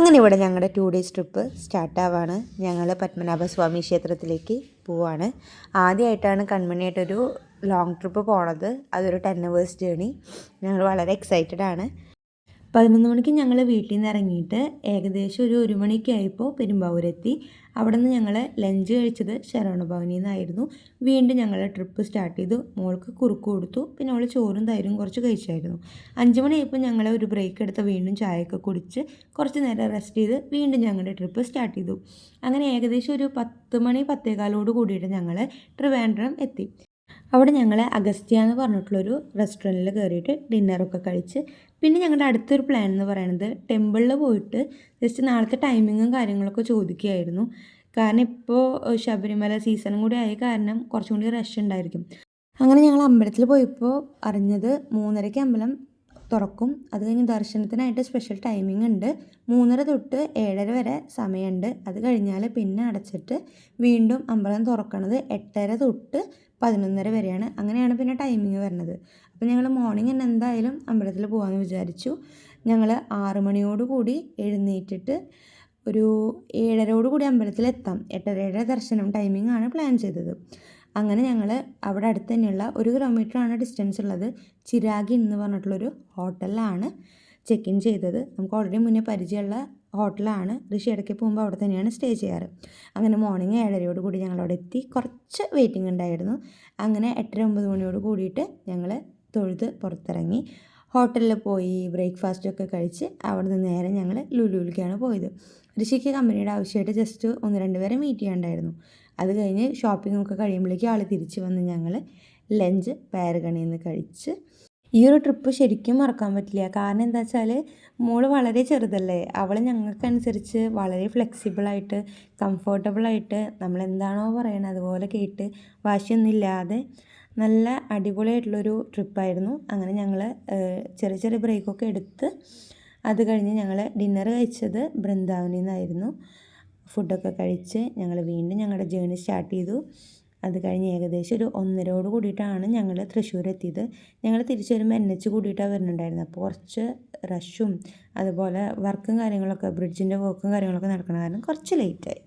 അങ്ങനെ ഇവിടെ ഞങ്ങളുടെ 2 ഡേയ്സ് ട്രിപ്പ് സ്റ്റാർട്ടാവാണ്. ഞങ്ങൾ പത്മനാഭസ്വാമി ക്ഷേത്രത്തിലേക്ക് പോവാണ്. ആദ്യമായിട്ടാണ് കൺമണിയായിട്ടൊരു ലോങ് ട്രിപ്പ് പോണത്. അതൊരു 10 hours ജേണി. ഞങ്ങൾ വളരെ എക്സൈറ്റഡ് ആണ്. 11 മണിക്ക് ഞങ്ങൾ വീട്ടിൽ നിന്ന് ഇറങ്ങിയിട്ട് ഏകദേശം ഒരു 1 മണിയൊക്കെ ആയപ്പോൾ പെരുമ്പാവൂരെത്തി. അവിടെ നിന്ന് ഞങ്ങൾ ലഞ്ച് കഴിച്ചത് ശരവണഭവനിൽ നിന്നായിരുന്നു. വീണ്ടും ഞങ്ങൾ ട്രിപ്പ് സ്റ്റാർട്ട് ചെയ്തു. മോൾക്ക് കുറുക്ക് കൊടുത്തു. പിന്നെ അവൾ ചോറും തൈരും കുറച്ച് കഴിച്ചായിരുന്നു. 5 മണിയായപ്പോൾ ഞങ്ങൾ ഒരു ബ്രേക്ക് എടുത്ത് വീണ്ടും ചായയൊക്കെ കുടിച്ച് കുറച്ച് നേരം റെസ്റ്റ് ചെയ്ത് വീണ്ടും ഞങ്ങളുടെ ട്രിപ്പ് സ്റ്റാർട്ട് ചെയ്തു. അങ്ങനെ ഏകദേശം ഒരു 10 മണി 10:15 കൂടിയിട്ട് ഞങ്ങൾ ട്രിവാൻഡ്രം എത്തി. അവിടെ ഞങ്ങൾ അഗസ്ത്യ എന്ന് പറഞ്ഞിട്ടുള്ളൊരു റെസ്റ്റോറൻറ്റിൽ കയറിയിട്ട് ഡിന്നറൊക്കെ കഴിച്ച് പിന്നെ ഞങ്ങളുടെ അടുത്തൊരു പ്ലാൻ എന്ന് പറയുന്നത് ടെമ്പിളിൽ പോയിട്ട് ജസ്റ്റ് നാളത്തെ ടൈമിങ്ങും കാര്യങ്ങളൊക്കെ ചോദിക്കുകയായിരുന്നു. കാരണം ഇപ്പോൾ ശബരിമല സീസണും കൂടി ആയ കാരണം കുറച്ചും കൂടി റഷ് ഉണ്ടായിരിക്കും. അങ്ങനെ ഞങ്ങൾ അമ്പലത്തിൽ പോയപ്പോൾ അറിഞ്ഞത് 3:30 അമ്പലം തുറക്കും. അത് കഴിഞ്ഞ് ദർശനത്തിനായിട്ട് സ്പെഷ്യൽ ടൈമിംഗ് ഉണ്ട്. 3:30 തൊട്ട് 7:30 വരെ സമയമുണ്ട്. അത് കഴിഞ്ഞാൽ പിന്നെ അടച്ചിട്ട് വീണ്ടും അമ്പലം തുറക്കണത് 8:30 തൊട്ട് 11:30 വരെയാണ്. അങ്ങനെയാണ് പിന്നെ ടൈമിങ് വരുന്നത്. അപ്പോൾ ഞങ്ങൾ മോർണിംഗ് തന്നെ എന്തായാലും അമ്പലത്തിൽ പോകാമെന്ന് വിചാരിച്ചു. ഞങ്ങൾ 6 മണിയോടുകൂടി എഴുന്നേറ്റിട്ട് ഒരു 7:30 കൂടി അമ്പലത്തിലെത്താം. 8:30 ദർശനം ടൈമിംഗ് ആണ് പ്ലാൻ ചെയ്തത്. അങ്ങനെ ഞങ്ങൾ അവിടെ അടുത്ത് തന്നെയുള്ള 1 കിലോമീറ്ററാണ് ഡിസ്റ്റൻസ് ഉള്ളത്. ചിരാഗി എന്ന് പറഞ്ഞിട്ടുള്ളൊരു ഹോട്ടലിലാണ് ചെക്ക് ഇൻ ചെയ്തത്. നമുക്ക് ഓൾറെഡി മുന്നേ പരിചയമുള്ള ഹോട്ടലാണ്. ഋഷി ഇടയ്ക്ക് പോകുമ്പോൾ അവിടെ തന്നെയാണ് സ്റ്റേ ചെയ്യാറ്. അങ്ങനെ മോർണിംഗ് 7:30 കൂടി ഞങ്ങളവിടെ എത്തി. കുറച്ച് വെയിറ്റിംഗ് ഉണ്ടായിരുന്നു. അങ്ങനെ 8:30-9 മണിയോട് കൂടിയിട്ട് ഞങ്ങൾ തൊഴുത് പുറത്തിറങ്ങി. ഹോട്ടലിൽ പോയി ബ്രേക്ക്ഫാസ്റ്റൊക്കെ കഴിച്ച് അവിടെ നിന്ന് നേരെ ഞങ്ങൾ ലുലുവിലേക്കാണ് പോയത്. ഋഷിക്ക് കമ്പനിയുടെ ആവശ്യമായിട്ട് ജസ്റ്റ് 1-2 പേരെ മീറ്റ് ചെയ്യാണ്ടായിരുന്നു. അത് കഴിഞ്ഞ് ഷോപ്പിംഗ് ഒക്കെ കഴിയുമ്പോഴേക്കും ആൾ തിരിച്ച് വന്ന് ഞങ്ങൾ ലഞ്ച് പാരഗണിയിൽ നിന്ന് കഴിച്ച്. ഈ ഒരു ട്രിപ്പ് ശരിക്കും മറക്കാൻ പറ്റില്ല. കാരണം എന്താ വെച്ചാൽ മോള് വളരെ ചെറുതല്ലേ. അവൾ ഞങ്ങൾക്കനുസരിച്ച് വളരെ ഫ്ലെക്സിബിളായിട്ട് കംഫർട്ടബിളായിട്ട് നമ്മളെന്താണോ പറയണത് അതുപോലെ കേട്ട് വാശിയൊന്നുമില്ലാതെ നല്ല അടിപൊളിയായിട്ടുള്ളൊരു ട്രിപ്പായിരുന്നു. അങ്ങനെ ഞങ്ങൾ ചെറിയ ചെറിയ ബ്രേക്കൊക്കെ എടുത്ത് അത് കഴിഞ്ഞ് ഞങ്ങൾ ഡിന്നർ കഴിച്ചത് ബൃന്ദാവനിൽ നിന്നായിരുന്നു. ഫുഡൊക്കെ കഴിച്ച് ഞങ്ങൾ വീണ്ടും ഞങ്ങളുടെ ജേണി സ്റ്റാർട്ട് ചെയ്തു. അത് കഴിഞ്ഞ് ഏകദേശം ഒരു 1:30 കൂടിയിട്ടാണ് ഞങ്ങൾ തൃശ്ശൂർ എത്തിയത്. ഞങ്ങൾ തിരിച്ചു വരുമ്പോൾ NH കൂടിയിട്ടാണ് വരുന്നുണ്ടായിരുന്നത്. അപ്പോൾ കുറച്ച് റഷും അതുപോലെ വർക്കും കാര്യങ്ങളൊക്കെ ബ്രിഡ്ജിൻ്റെ വർക്കും കാര്യങ്ങളൊക്കെ നടക്കണ കാരണം കുറച്ച് ലേറ്റായി.